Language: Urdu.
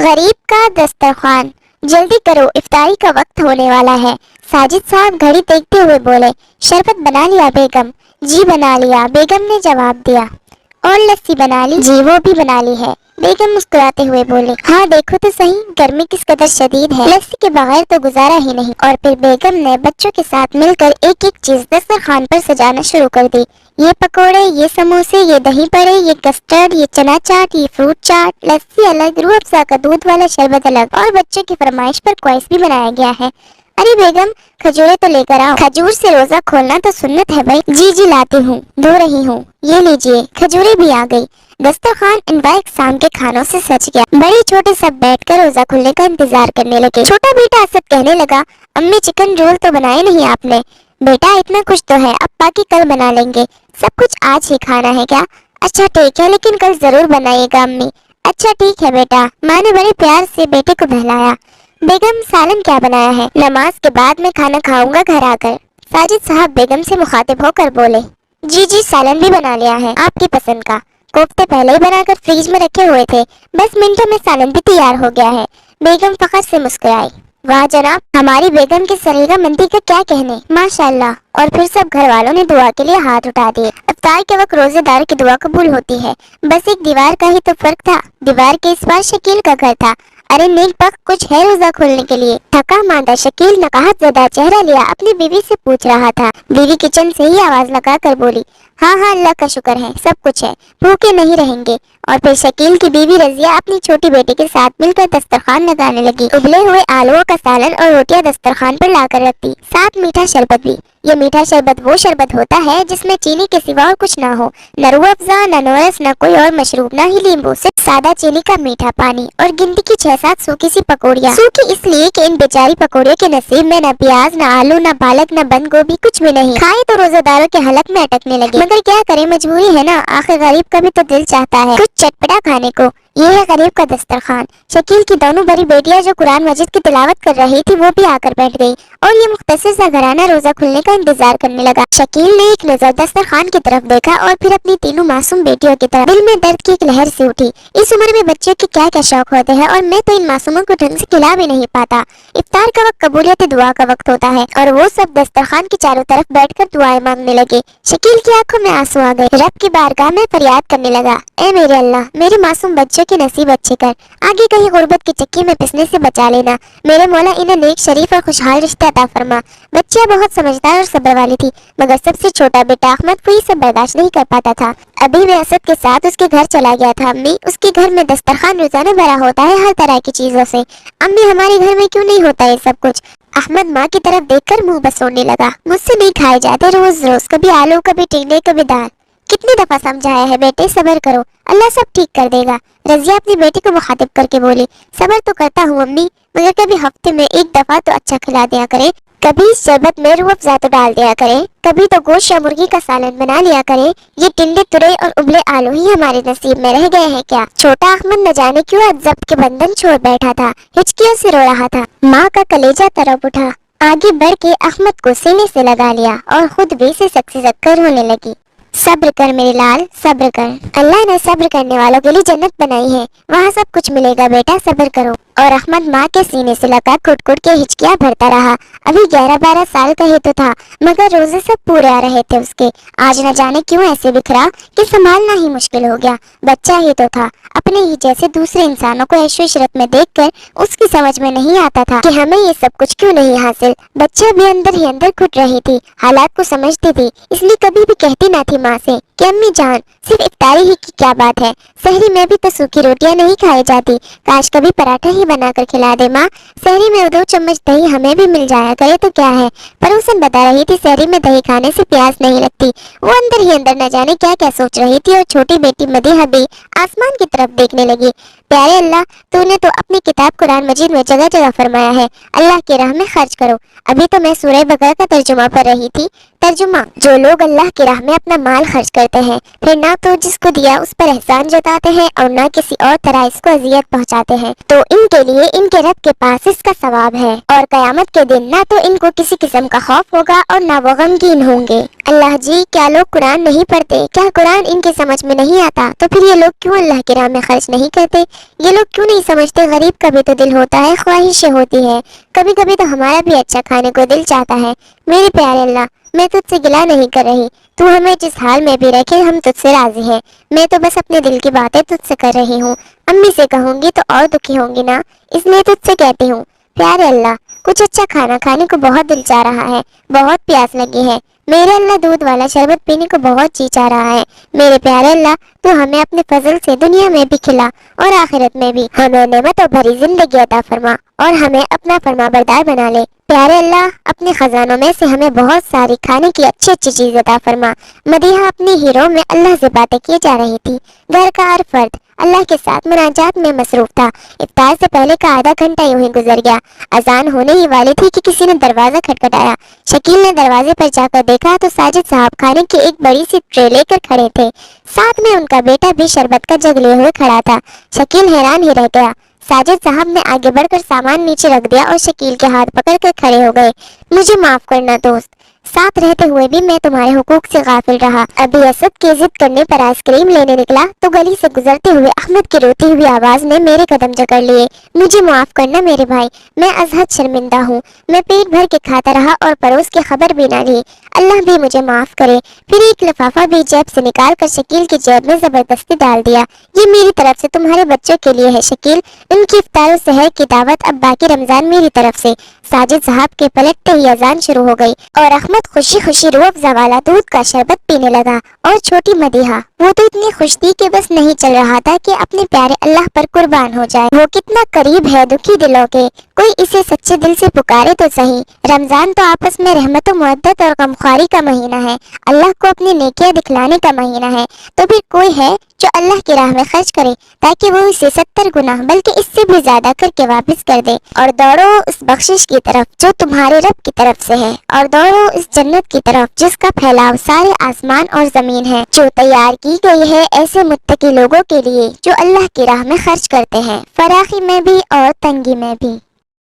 غریب کا دسترخوان، جلدی کرو افطاری کا وقت ہونے والا ہے۔ ساجد صاحب گھڑی دیکھتے ہوئے بولے، شربت بنا لیا بیگم؟ جی بنا لیا، بیگم نے جواب دیا۔ اور لسی بنا لی؟ جی وہ بھی بنا لی ہے، بیگم مسکراتے ہوئے بولے۔ ہاں دیکھو تو صحیح گرمی کس قدر شدید ہے، لسی کے بغیر تو گزارا ہی نہیں۔ اور پھر بیگم نے بچوں کے ساتھ مل کر ایک ایک چیز دسترخوان پر سجانا شروع کر دی۔ یہ پکوڑے، یہ سموسے، یہ دہی بڑے، یہ کسٹرڈ، یہ چنا چاٹ، یہ فروٹ چاٹ، لسی الگ، روح افزا کا دودھ والا شربت الگ، اور بچوں کی فرمائش پر کوئس بھی بنایا گیا ہے۔ ارے بیگم کھجورے تو لے کر آؤ، کھجور سے روزہ کھولنا تو سنت ہے بھائی۔ جی جی لاتی ہوں، دھو رہی ہوں، یہ لیجئے۔ کھجورے بھی آ گئی۔ دسترخوان انواع اقسام کے کھانوں سے سج گیا۔ بڑے چھوٹے سب بیٹھ کر روزہ کھلنے کا انتظار کرنے لگے۔ چھوٹا بیٹا اسد کہنے لگا، امی چکن رول تو بنائے نہیں آپ نے؟ بیٹا اتنا کچھ تو ہے، اب باقی کل بنا لیں گے، سب کچھ آج ہی کھانا ہے کیا؟ اچھا ٹھیک ہے، لیکن کل ضرور بنائیے گا امی۔ اچھا ٹھیک ہے بیٹا، ماں نے بڑے پیار سے بیٹے کو بہلایا۔ بیگم سالن کیا بنایا ہے؟ نماز کے بعد میں کھانا کھاؤں گا گھر آ کر۔ ساجد صاحب بیگم سے مخاطب ہو کر بولے، جی جی سالن بھی بنا لیا ہے آپ کی پسند کا، کوفتے پہلے ہی بنا کر فریج میں رکھے ہوئے تھے، بس منٹوں میں سالن بھی تیار ہو گیا ہے۔ بیگم فخر سے مسکرائی، واہ جناب، ہماری بیگم کی سلیقہ مندی کا کیا کہنے، ماشاءاللہ۔ اور پھر سب گھر والوں نے دعا کے لیے ہاتھ اٹھا دیے۔ افطار کے وقت روزے دار کی دعا قبول ہوتی ہے، بس ایک دیوار کا ہی تو فرق تھا، دیوار کے اس پاس شکیل کا گھر تھا۔ ارے نیک بخت کچھ ہے روزہ کھولنے کے لیے؟ تھکا ماندہ شکیل نقاہت زدہ چہرہ لیا اپنی بیوی سے پوچھ رہا تھا۔ بیوی کچن سے ہی آواز لگا کر بولی، ہاں ہاں اللہ کا شکر ہے، سب کچھ ہے، بھوکے نہیں رہیں گے۔ اور پھر شکیل کی بیوی رضیہ اپنی چھوٹی بیٹی کے ساتھ مل کر دسترخوان لگانے لگی۔ ابلے ہوئے آلووں کا سالن اور روٹیاں دسترخوان پر لا کر رکھتی، ساتھ میٹھا شربت بھی۔ یہ میٹھا شربت وہ شربت ہوتا ہے جس میں چینی کے سوا اور کچھ نہ ہو، نہ روح افزا، نہ نورس، نہ کوئی اور مشروب، نہ ہی لیمبو، صرف سادہ چینی کا میٹھا پانی اور گنتی کی 6-7 سوکھی سی پکوڑیاں۔ سوکھی اس لیے کہ ان بیچاری پکوڑیوں کے نصیب میں نہ پیاز، نہ آلو، نہ پالک، نہ بند گوبھی، کچھ بھی نہیں۔ کھائے تو روزہ داروں کے حلق میں اٹکنے لگے، مگر کیا کرے، مجبوری ہے نا، آخر غریب کا بھی تو دل چاہتا ہے کچھ چٹپٹا کھانے کو۔ یہ ہے غریب کا دسترخوان۔ شکیل کی دونوں بڑی بیٹیاں جو قرآن مجید کی تلاوت کر رہی تھی وہ بھی آ کر بیٹھ گئی، اور یہ مختصر سا گھرانہ روزہ کھلنے کا انتظار کرنے لگا۔ شکیل نے ایک نظر دسترخوان کی طرف دیکھا اور پھر اپنی تینوں معصوم بیٹیوں کی طرف۔ دل میں درد کی ایک لہر سی اٹھی، اس عمر میں بچے کے کیا کیا شوق ہوتے ہیں، اور میں تو ان معصوموں کو ڈھنگ سے کھلا بھی نہیں پاتا۔ افطار کا وقت قبولیت دعا کا وقت ہوتا ہے، اور وہ سب دسترخوان کے چاروں طرف بیٹھ کر دعائیں مانگنے لگے۔ شکیل کی آنکھوں میں آنسو آ گئے، رب کی بارگاہ میں فریاد کرنے لگا، اے میرے اللہ، میرے معصوم بچوں کے نصیب اچھے کر، آگے کہیں غربت کی چکی میں پسنے سے بچا لینا، میرے مولا انہیں نیک شریف اور خوشحال رشتہ عطا فرما۔ بچیاں بہت سمجھدار اور صبر والی تھی، مگر سب سے چھوٹا بیٹا احمد وہی سب برداشت نہیں کر پاتا تھا۔ ابھی میں اسد کے ساتھ اس کے گھر چلا گیا تھا، امی اس کے گھر میں دسترخوان روزانہ بھرا ہوتا ہے ہر طرح کی چیزوں سے، امی ہمارے گھر میں کیوں نہیں ہوتا یہ سب کچھ؟ احمد ماں کی طرف دیکھ کر منہ بسوڑنے لگا، مجھ سے نہیں کھائے جاتے روز روز، کبھی آلو، کبھی ٹنڈے، کبھی دال۔ کتنی دفعہ سمجھایا ہے بیٹے، صبر کرو، اللہ سب ٹھیک کر دے گا۔ رضیہ اپنی بیٹی کو مخاطب کر کے بولی، صبر تو کرتا ہوں امی، مگر کبھی ہفتے میں ایک دفعہ تو اچھا کھلا دیا کرے، کبھی اس شربت میں روح افزا تو ڈال دیا کرے، کبھی تو گوشت یا مرغی کا سالن بنا لیا کرے۔ یہ ٹنڈے ترئی اور ابلے آلو ہی ہمارے نصیب میں رہ گئے ہیں کیا؟ چھوٹا احمد نہ جانے کیوں اب ضبط کے بندھن چھوڑ بیٹھا تھا، ہچکیوں سے رو رہا تھا۔ ماں کا کلیجہ تڑپ اٹھا، آگے بڑھ کے احمد کو سینے سے لگا لیا اور خود بھی سے سک کر رونے لگی۔ صبر کر میرے لال، صبر کر، اللہ نے صبر کرنے والوں کے لیے جنت بنائی ہے، وہاں سب کچھ ملے گا بیٹا، صبر کرو۔ اور احمد ماں کے سینے سے لگا کٹ کٹ کے ہچکیاں بھرتا رہا۔ ابھی 11-12 سال کا ہی تو تھا، مگر روزے سب پورے آ رہے تھے اس کے۔ آج نہ جانے کیوں ایسے بکھرا کہ سنبھالنا ہی مشکل ہو گیا۔ بچہ ہی تو تھا، اپنے ہی جیسے دوسرے انسانوں کو عیش و عشرت میں دیکھ کر اس کی سمجھ میں نہیں آتا تھا کہ ہمیں یہ سب کچھ کیوں نہیں حاصل۔ بچہ بھی اندر ہی اندر گھٹ رہی تھی، حالات کو سمجھتی تھی، اس لیے کبھی بھی کہتی نہ تھی ماں سے کہ امی جان صرف افطاری ہی کی کیا بات ہے، سحری میں بھی تو سوکھی روٹیاں نہیں کھائی جاتی، کاش کبھی پراٹھا ہی بنا کر کھلا دے ماں، سحری میں 2 چمچ دہی ہمیں بھی مل جایا کرے تو کیا ہے۔ پڑوسن بتا رہی تھی سحری میں دہی کھانے سے پیاس نہیں لگتی، وہ اندر ہی اندر نہ جانے کیا کیا سوچ رہی تھی، اور چھوٹی بیٹی مدیحہ بھی آسمان کی طرف دیکھنے لگی۔ پیارے اللہ، تو نے تو اپنی کتاب قرآن مجید میں جگہ جگہ فرمایا ہے اللہ کی راہ میں خرچ کرو۔ ابھی تو میں سورہ بقرہ کا ترجمہ پڑھ رہی تھی، ترجمہ: جو لوگ اللہ کی راہ میں اپنا مال خرچ کرتے ہیں، پھر نہ تو جس کو دیا اس پر احسان جتاتے ہیں اور نہ کسی اور طرح اس کو اذیت پہنچاتے ہیں، تو ان کے لیے ان کے رب کے پاس اس کا ثواب ہے، اور قیامت کے دن نہ تو ان کو کسی قسم کا خوف ہوگا اور نہ وہ غمگین ہوں گے۔ اللہ جی، کیا لوگ قرآن نہیں پڑھتے؟ کیا قرآن ان کے سمجھ میں نہیں آتا؟ تو پھر یہ لوگ کیوں اللہ کی راہ میں خرچ نہیں کرتے؟ یہ لوگ کیوں نہیں سمجھتے غریب کا بھی تو دل ہوتا ہے، خواہشیں ہوتی ہے، کبھی کبھی تو ہمارا بھی اچھا کھانے کو دل چاہتا ہے۔ میرے پیارے اللہ، میں تجھ سے گلہ نہیں کر رہی، تو ہمیں جس حال میں بھی رکھے ہم تجھ سے راضی ہیں۔ میں تو بس اپنے دل کی باتیں تجھ سے کر رہی ہوں، امی سے کہوں گی تو اور دکھی ہوں گی نا، اس لیے تجھ سے کہتی ہوں۔ پیارے اللہ، کچھ اچھا کھانا کھانے کو بہت دل چاہ رہا ہے، بہت پیاس لگی ہے۔ میرے اللہ، دودھ والا شربت پینے کو بہت جی چاہ رہا ہے۔ میرے پیارے اللہ، تو ہمیں اپنے فضل سے دنیا میں بھی کھلا اور آخرت میں بھی ہمیں نعمتوں بھری زندگی عطا فرما اور ہمیں اپنا فرما بردار بنا لے۔ پیارے اللہ، اپنے خزانوں میں سے ہمیں بہت ساری کھانے کی اچھی اچھی چیز عطا فرما۔ مدیحہ اپنی ہیرو میں اللہ سے باتیں کی جا رہی تھی۔ گھر کا ہر فرد اللہ کے ساتھ مناجات میں مصروف تھا۔ افطار سے پہلے کا آدھا گھنٹہ یوں ہی گزر گیا۔ اذان ہونے ہی والی تھی کہ کسی نے دروازہ کھٹکھٹایا۔ شکیل نے دروازے پر جا کر دیکھا تو ساجد صاحب کھانے کی ایک بڑی سی ٹرے لے کر کھڑے تھے، ساتھ میں ان کا بیٹا بھی شربت کا جگ لیے ہوئے کھڑا تھا۔ شکیل حیران ہی رہ گیا۔ ساجد صاحب نے آگے بڑھ کر سامان نیچے رکھ دیا اور شکیل کے ہاتھ پکڑ کر کھڑے ہو گئے۔ مجھے معاف کرنا دوست، ساتھ رہتے ہوئے بھی میں تمہارے حقوق سے غافل رہا۔ ابھی اسد کی ضد کرنے پر آئس کریم لینے نکلا تو گلی سے گزرتے ہوئے احمد کی روتی ہوئی آواز نے میرے قدم جکڑ لیے۔ مجھے معاف کرنا میرے بھائی، میں از حد شرمندہ ہوں۔ میں پیٹ بھر کے کھاتا رہا اور پڑوس کی خبر بھی نہ لی۔ اللہ بھی مجھے معاف کرے۔ پھر ایک لفافہ بھی جیب سے نکال کر شکیل کی جیب میں زبردستی ڈال دیا۔ یہ میری طرف سے تمہارے بچوں کے لیے ہے شکیل، ان کی افطار و سحر کی دعوت، اب باقی رمضان میری طرف سے۔ ساجد صاحب کے پلٹتے ہی اذان شروع ہو گئی اور احمد خوشی خوشی روح افزا والا دودھ کا شربت پینے لگا، اور چھوٹی مدیحہ، وہ تو اتنی خوش تھی کہ بس نہیں چل رہا تھا کہ اپنے پیارے اللہ پر قربان ہو جائے۔ وہ کتنا قریب ہے دکھی دلوں کے، کوئی اسے سچے دل سے پکارے تو صحیح۔ رمضان تو آپس میں رحمت و مودت اور غمخواری کا مہینہ ہے، اللہ کو اپنی نیکیاں دکھلانے کا مہینہ ہے۔ تو پھر کوئی ہے جو اللہ کی راہ میں خرچ کرے تاکہ وہ اسے 70 گنا بلکہ اس سے بھی زیادہ کر کے واپس کر دے۔ اور دوڑو اس بخشش کی طرف جو تمہارے رب کی طرف سے ہے، اور دوڑو اس جنت کی طرف جس کا پھیلاؤ سارے آسمان اور زمین ہے، جو تیار کی گئی ہے ایسے متقی لوگوں کے لیے جو اللہ کی راہ میں خرچ کرتے ہیں، فراخی میں بھی اور تنگی میں بھی۔